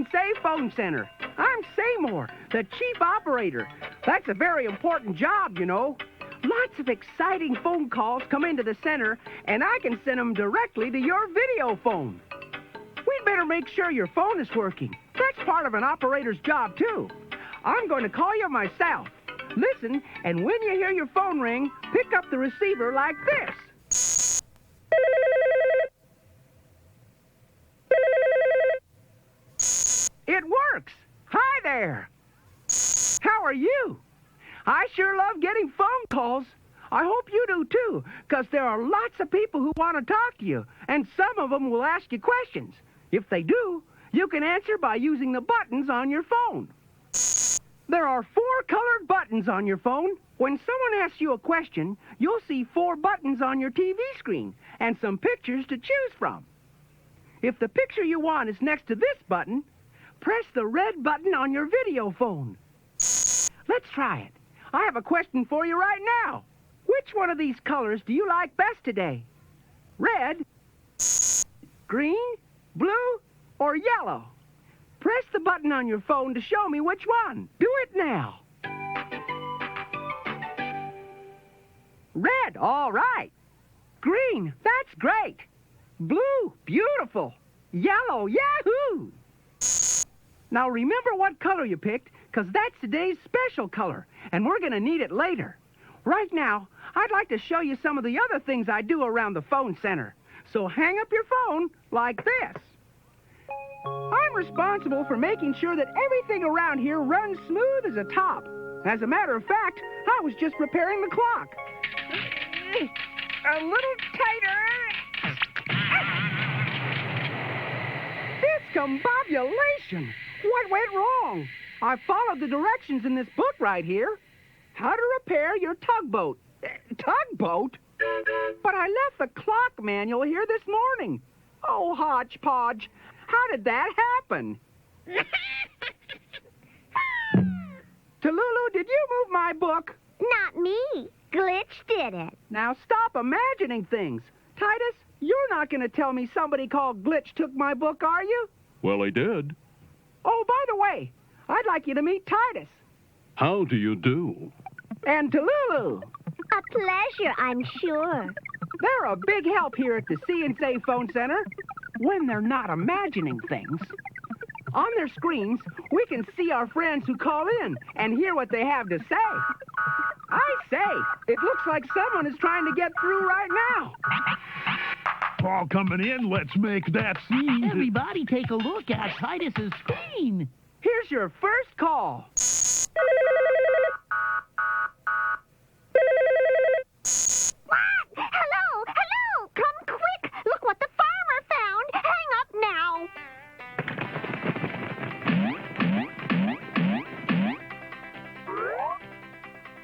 Say Phone Center. I'm Seymour, the chief operator. That's a very important job, you know. Lots of exciting phone calls come into the center, and I can send them directly to your video phone. We'd better make sure your phone is working. That's part of an operator's job, too. I'm going to call you myself. Listen, and when you hear your phone ring, pick up the receiver like this. It works. Hi there. How are you? I sure love getting phone calls. I hope you do, too, because there are lots of people who want to talk to you, and some of them will ask you questions. If they do, you can answer by using the buttons on your phone. There are 4 colored buttons on your phone. When someone asks you a question, you'll see 4 buttons on your TV screen and some pictures to choose from. If the picture you want is next to this button, press the red button on your video phone. Let's try it. I have a question for you right now. Which one of these colors do you like best today? Red, green, blue, or yellow? Press the button on your phone to show me which one. Do it now. Red, all right. Green, that's great. Blue, beautiful. Yellow, yahoo! Now remember what color you picked, because that's today's special color, and we're going to need it later. Right now, I'd like to show you some of the other things I do around the phone center. So hang up your phone like this. I'm responsible for making sure that everything around here runs smooth as a top. As a matter of fact, I was just repairing the clock. A little tighter. Discombobulation! What went wrong? I followed the directions in this book right here. How to repair your tugboat. Tugboat? But I left the clock manual here this morning. Oh, hodgepodge. How did that happen? Tululu, did you move my book? Not me. Glitch did it. Now stop imagining things. Titus, you're not going to tell me somebody called Glitch took my book, are you? Well, he did. Oh, by the way, I'd like you to meet Titus. How do you do? And Tululu. A pleasure, I'm sure. They're a big help here at the Say Phone Center when they're not imagining things. On their screens, we can see our friends who call in and hear what they have to say. I say, it looks like someone is trying to get through right now. All coming in, let's make that scene. Everybody take a look at Titus's screen. Here's your first call. What? Hello! Hello! Come quick! Look what the farmer found! Hang up now!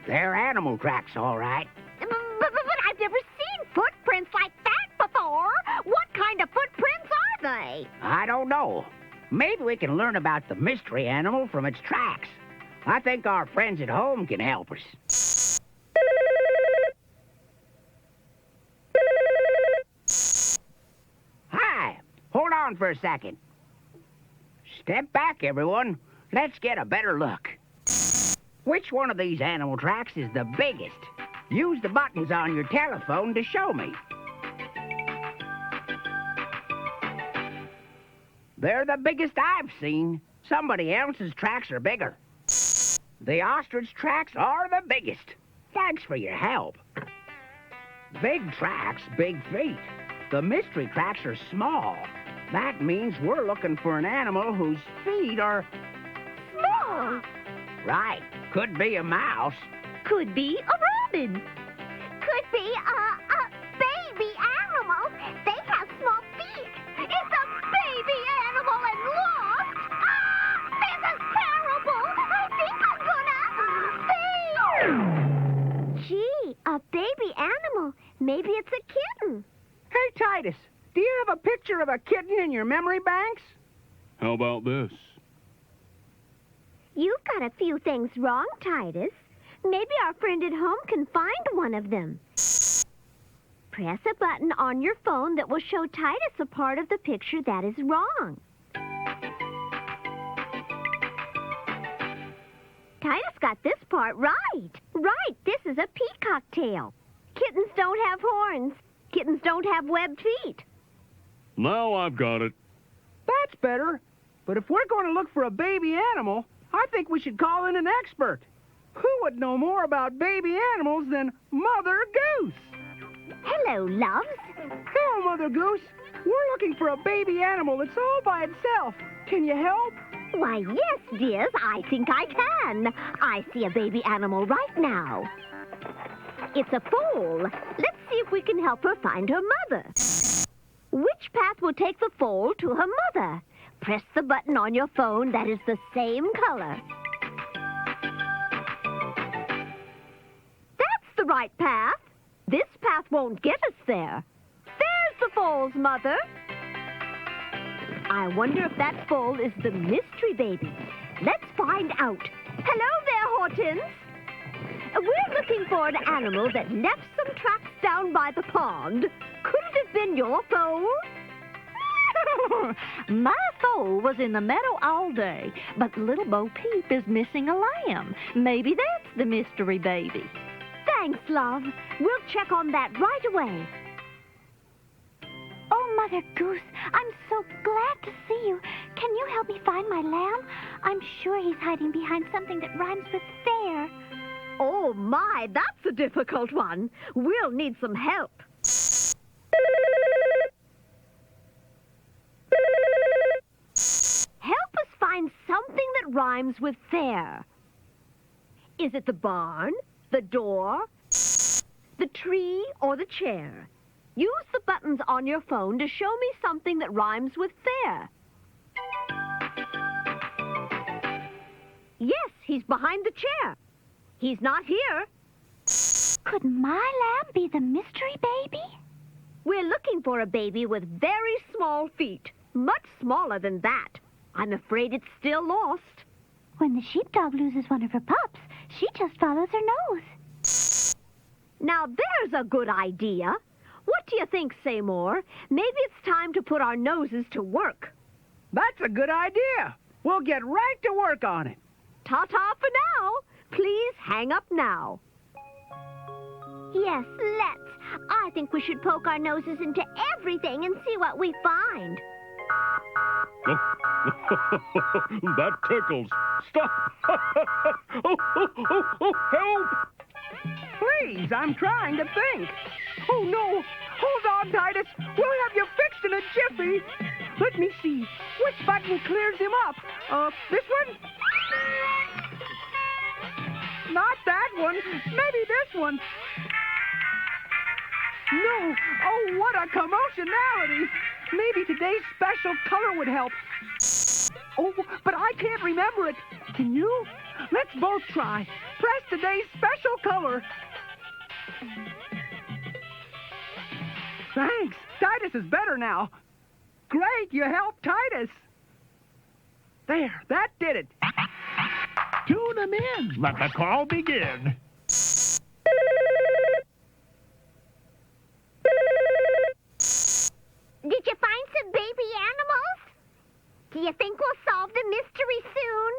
They're animal tracks, all right. But I've never seen footprints like that before. What kind of footprints are they? I don't know. Maybe we can learn about the mystery animal from its tracks. I think our friends at home can help us. Hi. Hold on for a second. Step back, everyone. Let's get a better look. Which one of these animal tracks is the biggest? Use the buttons on your telephone to show me. They're the biggest I've seen. Somebody else's tracks are bigger. The ostrich tracks are the biggest. Thanks for your help. Big tracks, big feet. The mystery tracks are small. That means we're looking for an animal whose feet are Small. right. Could be a mouse. Could be a robin. Could be a baby animal. They have small feet. It's a baby animal and look! This is terrible! I think I'm gonna faint! Gee, a baby animal. Maybe it's a kitten. Hey, Titus, do you have a picture of a kitten in your memory banks? How about this? You've got a few things wrong, Titus. Maybe our friend at home can find one of them. Press a button on your phone that will show Titus a part of the picture that is wrong. got this part right. Right, this is a peacock tail. Kittens don't have horns. Kittens don't have webbed feet. Now I've got it. That's better. But if we're going to look for a baby animal, I think we should call in an expert. Who would know more about baby animals than Mother Goose? Hello, loves. Hello, Mother Goose. We're looking for a baby animal that's all by itself. Can you help? Why, yes, dears, I think I can. I see a baby animal right now. It's a foal. Let's see if we can help her find her mother. Which path will take the foal to her mother? Press the button on your phone that is the same color. That's the right path. This path won't get us there. There's the foal's mother. I wonder if that foal is the mystery baby. Let's find out. Hello there, Hortense. We're looking for an animal that left some tracks down by the pond. Could it have been your foal? My foal was in the meadow all day, but little Bo Peep is missing a lamb. Maybe that's the mystery baby. Thanks, love. We'll check on that right away. Oh, Mother Goose, I'm so glad to see you. Can you help me find my lamb? I'm sure he's hiding behind something that rhymes with fair. Oh, my, that's a difficult one. We'll need some help. Help us find something that rhymes with fair. Is it the barn, the door, the tree, or the chair? Use the buttons on your phone to show me something that rhymes with fair. Yes, he's behind the chair. He's not here. Could my lamb be the mystery baby? We're looking for a baby with very small feet. Much smaller than that. I'm afraid it's still lost. When the sheepdog loses one of her pups, she just follows her nose. Now there's a good idea. What do you think, Seymour? Maybe it's time to put our noses to work. That's a good idea. We'll get right to work on it. Ta-ta for now. Please hang up now. Yes, let's. I think we should poke our noses into everything and see what we find. That tickles. Stop! Help! Please, I'm trying to think. Oh, no. Hold on, Titus. We'll have you fixed in a jiffy. Let me see. Which button clears him up? This one? Not that one. Maybe this one. No. Oh, what a commotionality. Maybe today's special color would help. Oh, but I can't remember it. Can you? Let's both try. Press today's special color. Thanks. Titus is better now. Great, you helped Titus. There, that did it. Tune them in. Let the call begin. Did you find some baby animals? Do you think we'll solve the mystery soon?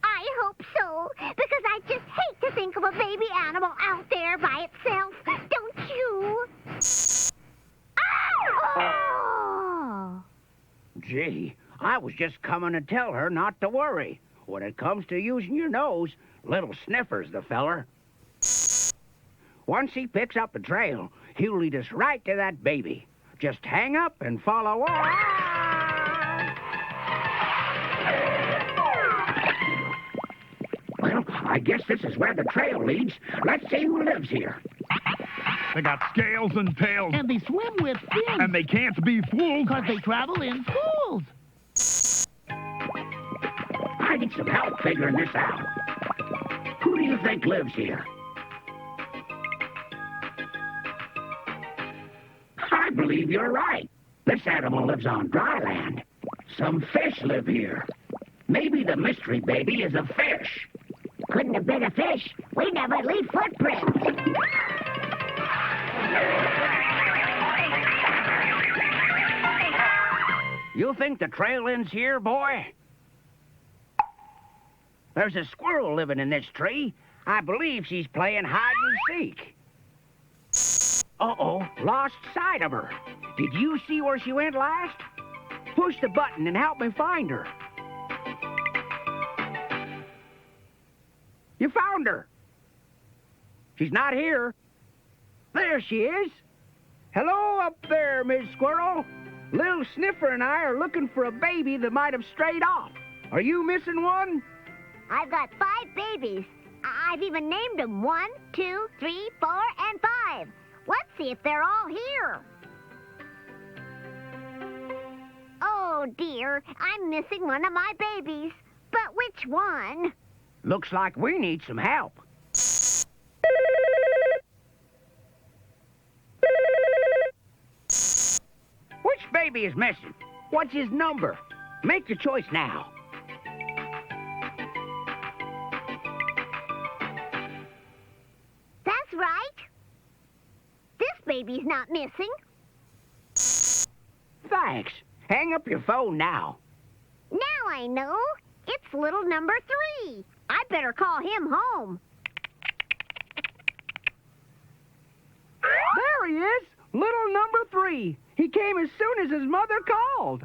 I hope so, because I just hate to think of a baby animal out there by itself. Don't you? Oh! Gee, I was just coming to tell her not to worry. When it comes to using your nose, little Sniffer's the feller. Once he picks up the trail, he'll lead us right to that baby. Just hang up and follow on. Well, I guess this is where the trail leads. Let's see who lives here. They got scales and tails, And they swim with fins. and they can't be fooled. Because they travel in schools. I need some help figuring this out. Who do you think lives here? I believe you're right. This animal lives on dry land. Some fish live here. Maybe the mystery baby is a fish. Couldn't have been a fish. We never leave footprints. You think the trail ends here, boy? There's a squirrel living in this tree. I believe she's playing hide and seek. Uh-oh, lost sight of her. Did you see where she went last? Push the button and help me find her. You found her. She's not here. There she is. Hello up there, Miss Squirrel. Little Sniffer and I are looking for a baby that might have strayed off. Are you missing one? I've got 5 babies. I've even named them 1, 2, 3, 4, and 5. Let's see if they're all here. Oh, dear. I'm missing one of my babies. But which one? Looks like we need some help. Which baby is missing? What's his number? Make your choice now. That's right. This baby's not missing. Thanks. Hang up your phone now. Now I know. It's little number 3. I better call him home. There he is, little number 3. He came as soon as his mother called.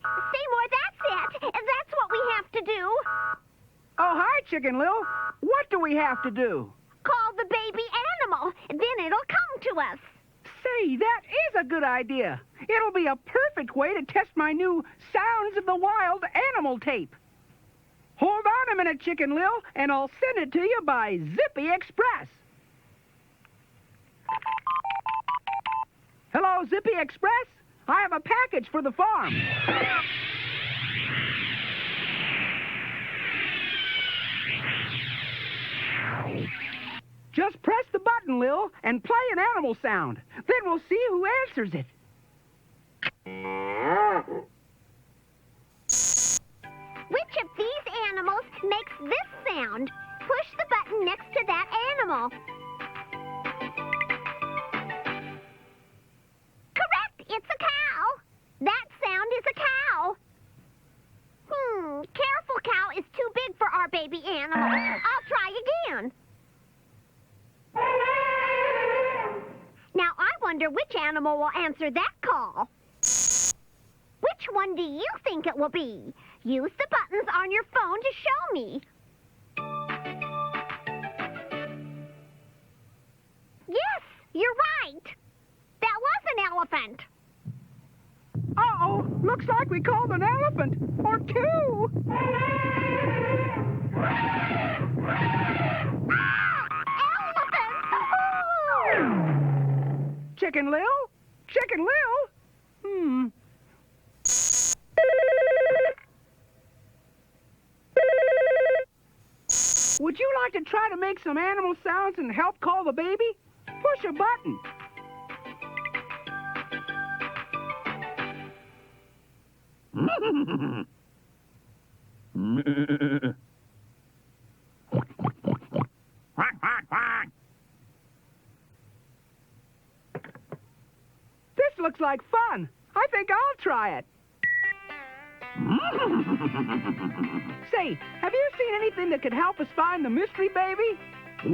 Seymour, that's it. That's what we have to do. Oh, hi, Chicken Lil. What do we have to do? Call the baby animal. Then it'll come to us. Say, that is a good idea. It'll be a perfect way to test my new Sounds of the Wild animal tape. Hold on a minute, Chicken Lil, and I'll send it to you by Zippy Express. Hello, Zippy Express. I have a package for the farm. Just press the button, Lil, and play an animal sound. Then we'll see who answers it. Which of these animals makes this sound? Push the button next to that animal. Correct! It's a cow. That sound is a cow. Careful, cow is too big for our baby animal. I'll try again. Now I wonder which animal will answer that call. Which one do you think it will be? Use the buttons on your phone to show me. Yes, you're right. That was an elephant. Uh-oh, looks like we called an elephant, or 2. Chicken Lil? Chicken Lil? Would you like to try to make some animal sounds and help call the baby? Push a button. This looks like fun. I think I'll try it. Say, have you seen anything that could help us find the mystery baby?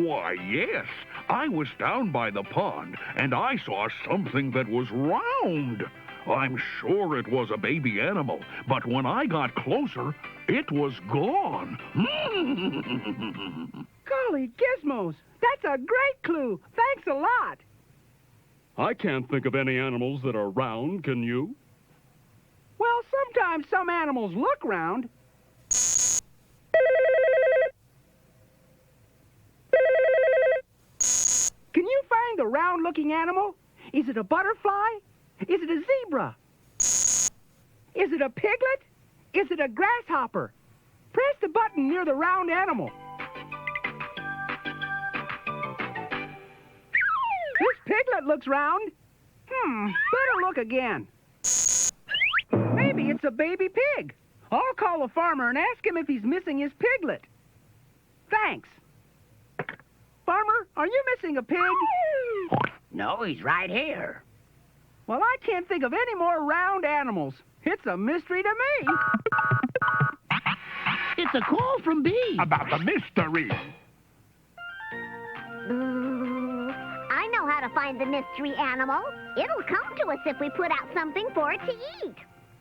Why, yes. I was down by the pond, and I saw something that was round. I'm sure it was a baby animal, but when I got closer, it was gone. Golly gizmos, that's a great clue. Thanks a lot. I can't think of any animals that are round, can you? Well, sometimes some animals look round. Can you find the round-looking animal? Is it a butterfly? Is it a zebra? Is it a piglet? Is it a grasshopper? Press the button near the round animal. This piglet looks round. Better look again. Maybe it's a baby pig. I'll call the farmer and ask him if he's missing his piglet. Thanks. Farmer, are you missing a pig? No, he's right here. Well, I can't think of any more round animals. It's a mystery to me. It's It's a call from Bee. About the mystery. I know how to find the mystery animal. It'll come to us if we put out something for it to eat.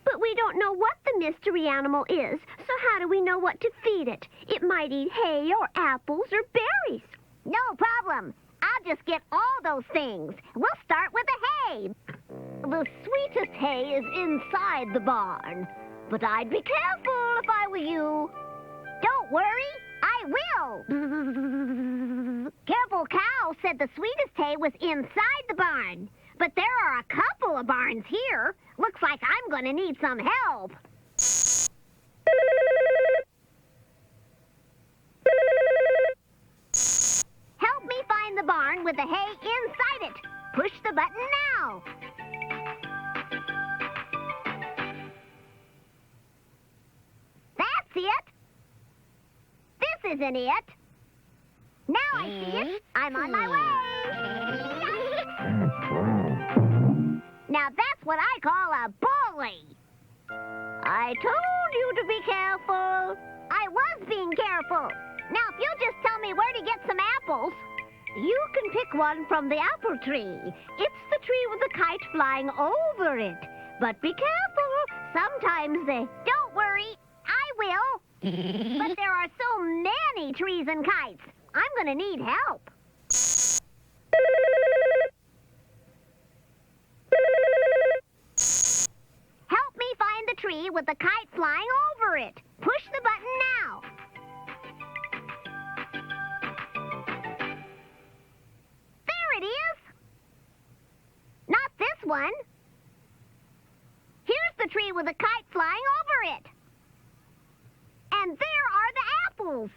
But we don't know what the mystery animal is, so how do we know what to feed it? It might eat hay or apples or berries. No problem. I'll just get all those things. We'll start with the hay. The sweetest hay is inside the barn. But I'd be careful if I were you. Don't worry, I will. Careful Cow said the sweetest hay was inside the barn. But there are a couple of barns here. Looks like I'm going to need some help. Help me find the barn with the hay inside it. Push the button now. That's it. This isn't it. Now I see it. I'm on my way. Now that's what I call a bully. I told you to be careful. I was being careful. Now if you'll just tell me where to get some apples. You can pick one from the apple tree. It's the tree with the kite flying over it. But be careful. Sometimes they... Don't worry. I will. But there are so many trees and kites. I'm going to need help. Help me find the tree with the kite flying over it. Push the button now. There it is. Not this one. Here's the tree with the kite flying over it. And there are the apples.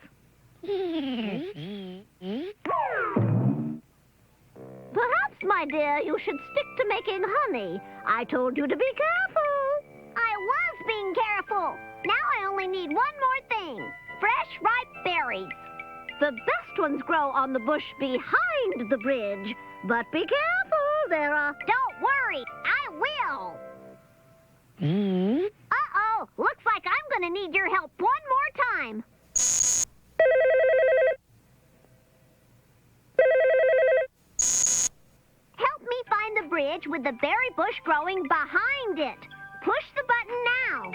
Perhaps, my dear, you should stick to making honey. I told you to be careful. I was being careful. Now I only need one more thing. Fresh, ripe berries. The best ones grow on the bush behind the bridge. But be careful, there are... Don't worry, I will. Uh-oh, looks like I'm going to need your help one more time. Help me find the bridge with the berry bush growing behind it. Push the button now.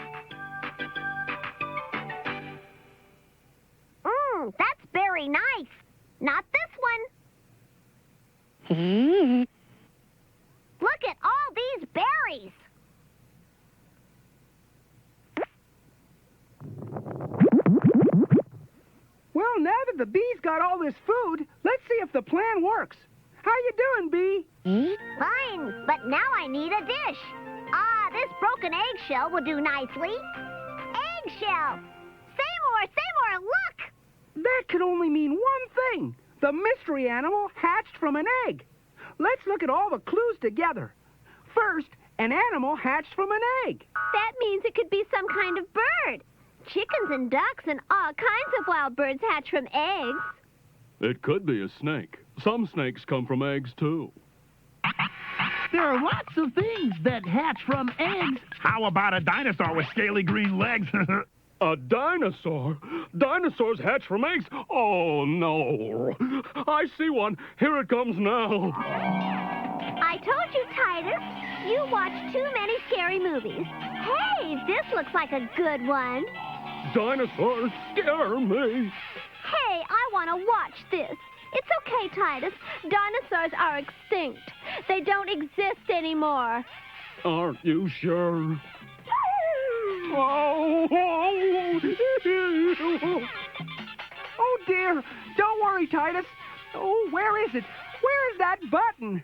That's very nice. Not this one. Look at all these berries. Well, now that the bees got all this food, let's see if the plan works. How you doing, Bee? Fine, but now I need a dish. This broken eggshell will do nicely. Eggshell! Seymour, look! That could only mean one thing. The mystery animal hatched from an egg. Let's look at all the clues together. First, an animal hatched from an egg. That means it could be some kind of bird. Chickens and ducks and all kinds of wild birds hatch from eggs. It could be a snake. Some snakes come from eggs, too. There are lots of things that hatch from eggs. How about a dinosaur with scaly green legs? A dinosaur? Dinosaurs hatch from eggs? Oh, no. I see one. Here it comes now. I told you, Titus. You watch too many scary movies. Hey, this looks like a good one. Dinosaurs scare me. Hey, I want to watch this. It's okay, Titus. Dinosaurs are extinct. They don't exist anymore. Aren't you sure? Oh, Oh, dear. Don't worry, Titus. Oh, where is it? Where is that button?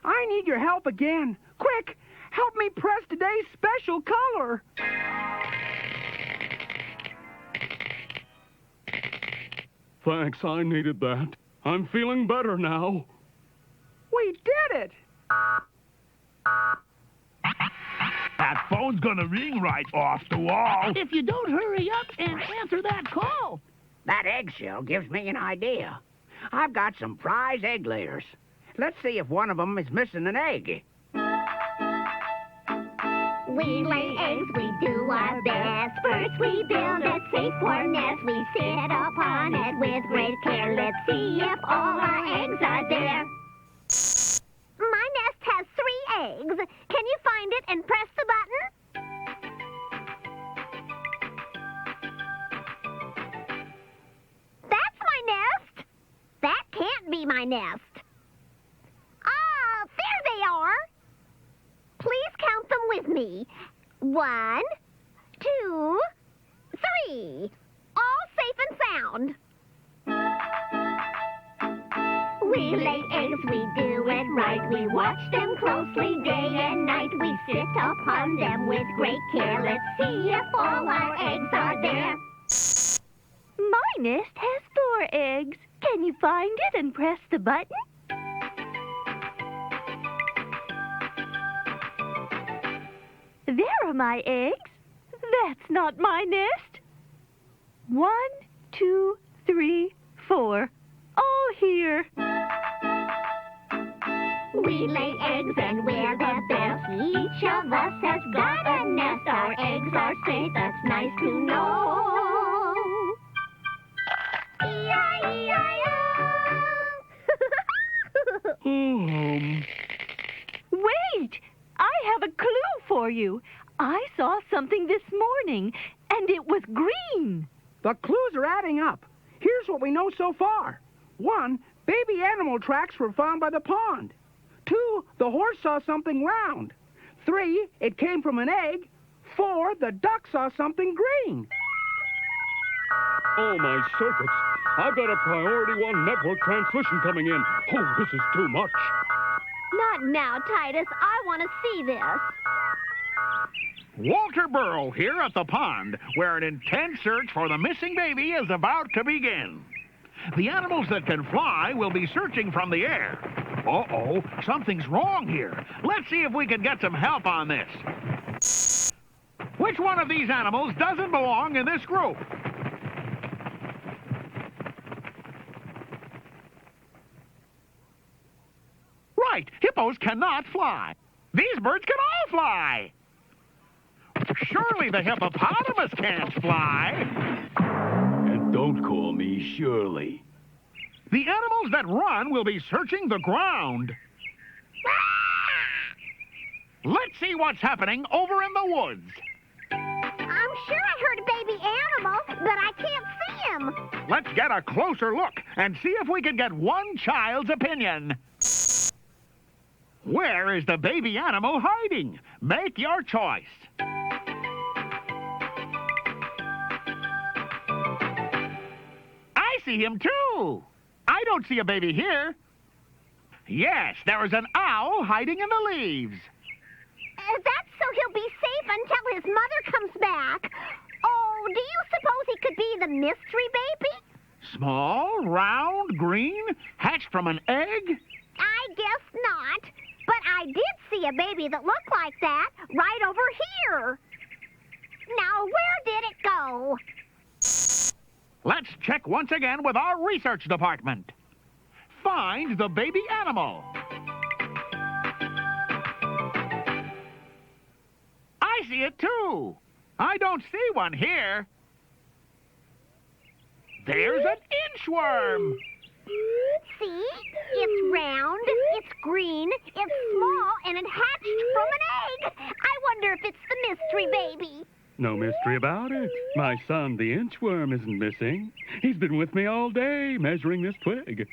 I need your help again. Quick, help me press today's special color. Thanks, I needed that. I'm feeling better now. We did it. That phone's gonna ring right off the wall. If you don't hurry up and answer that call. That eggshell gives me an idea. I've got some prize egg layers. Let's see if one of them is missing an egg. We lay eggs, we do our best. First we build a wait for nests. We sit upon it with great care. Let's see if all our eggs are there. My nest has 3 eggs. Can you find it and press the button? That's my nest. That can't be my nest. Ah, there they are. Please count them with me. 1, 2, 3. All safe and sound. We lay eggs, we do it right. We watch them closely day and night. We sit upon them with great care. Let's see if all our eggs are there. My nest has 4 eggs. Can you find it and press the button? There are my eggs. That's not my nest. 1, 2, 3, 4. All here. We lay eggs and we're the best. Each of us has got a nest. Our eggs are safe. That's nice to know. E-I-E-I-O. Wait! I have a clue for you. I saw something this morning, and it was green. The clues are adding up. Here's what we know so far. 1, baby animal tracks were found by the pond. 2, the horse saw something round. 3, it came from an egg. 4, the duck saw something green. Oh, my circuits. I've got a Priority 1 network transmission coming in. Oh, this is too much. Not now, Titus. I want to see this. Walter Burrow here at the pond, where an intense search for the missing baby is about to begin. The animals that can fly will be searching from the air. Uh-oh, something's wrong here. Let's see if we can get some help on this. Which one of these animals doesn't belong in this group? Right, hippos cannot fly. These birds can all fly. Surely the hippopotamus can't fly. And don't call me Shirley. The animals that run will be searching the ground. Let's see what's happening over in the woods. I'm sure I heard a baby animal, but I can't see him. Let's get a closer look and see if we can get one child's opinion. Where is the baby animal hiding? Make your choice. I see him too. I don't see a baby here. Yes, there is an owl hiding in the leaves. That's so he'll be safe until his mother comes back. Oh, do you suppose he could be the mystery baby? Small, round, green, hatched from an egg? I guess not. But I did see a baby that looked like that right over here. Now, where did it go? Let's check once again with our research department. Find the baby animal. I see it too. I don't see one here. There's an inchworm. See? It's round, it's green, it's small, and it hatched from an egg. I wonder if it's the mystery baby. No mystery about it. My son, the inchworm, isn't missing. He's been with me all day, measuring this twig.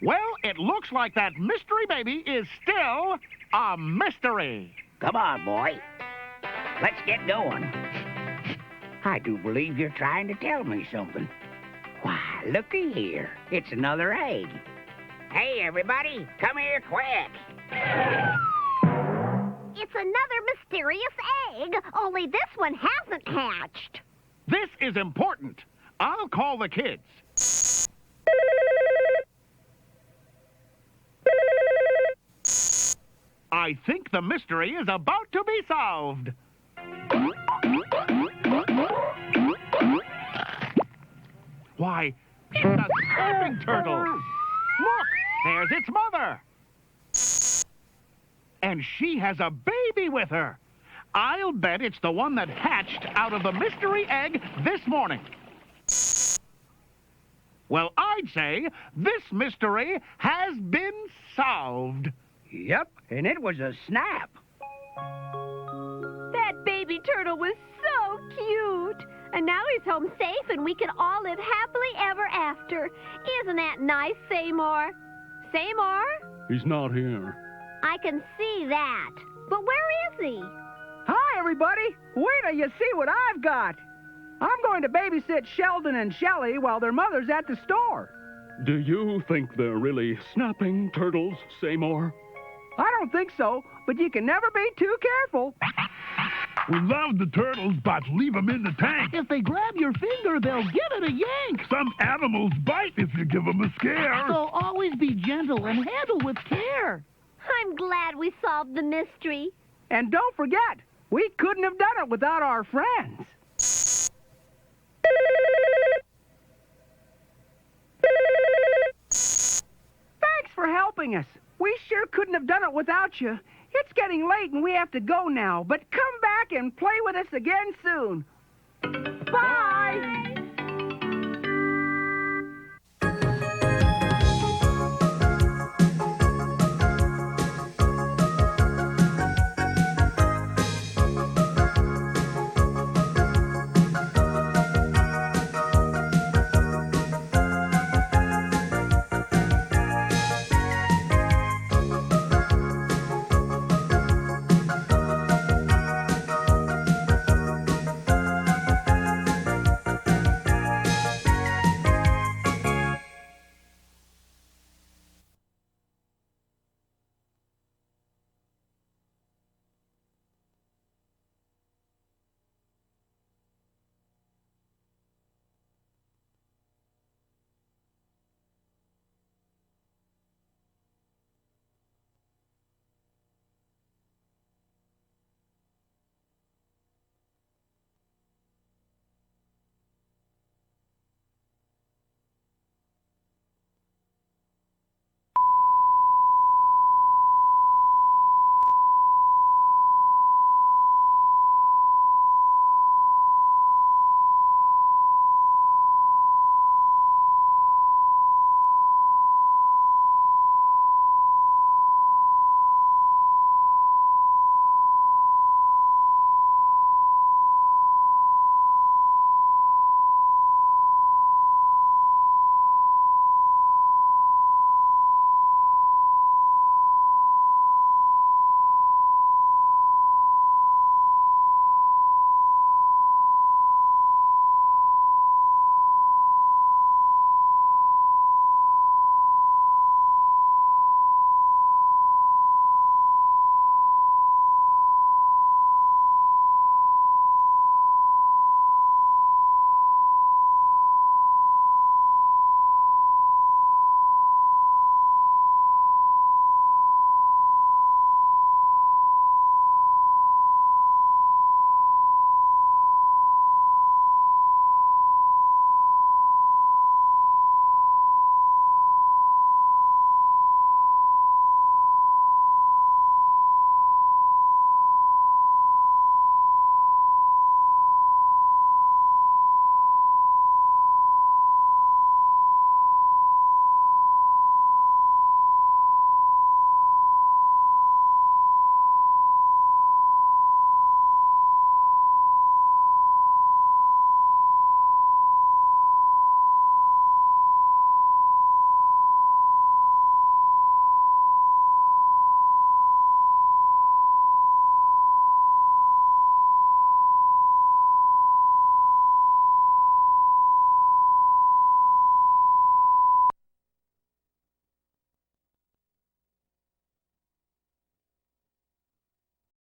Well, it looks like that mystery baby is still a mystery. Come on, boy. Let's get going. I do believe you're trying to tell me something. Why, looky here. It's another egg. Hey, everybody, come here quick. It's another mysterious egg, only this one hasn't hatched. This is important. I'll call the kids. I think the mystery is about to be solved. Why, it's a snapping turtle. Look, there's its mother. And she has a baby with her. I'll bet it's the one that hatched out of the mystery egg this morning. Well, I'd say this mystery has been solved. Yep, and it was a snap. That baby turtle was so cute. And now he's home safe and we can all live happily ever after. Isn't that nice, Seymour? Seymour? He's not here. I can see that. But where is he? Hi, everybody. Wait till you see what I've got. I'm going to babysit Sheldon and Shelley while their mother's at the store. Do you think they're really snapping turtles, Seymour? I don't think so, but you can never be too careful. We love the turtles, but leave them in the tank. If they grab your finger, they'll give it a yank. Some animals bite if you give them a scare. So always be gentle and handle with care. I'm glad we solved the mystery. And don't forget, we couldn't have done it without our friends. Thanks for helping us. We sure couldn't have done it without you. It's getting late and we have to go now, but come back and play with us again soon. Bye!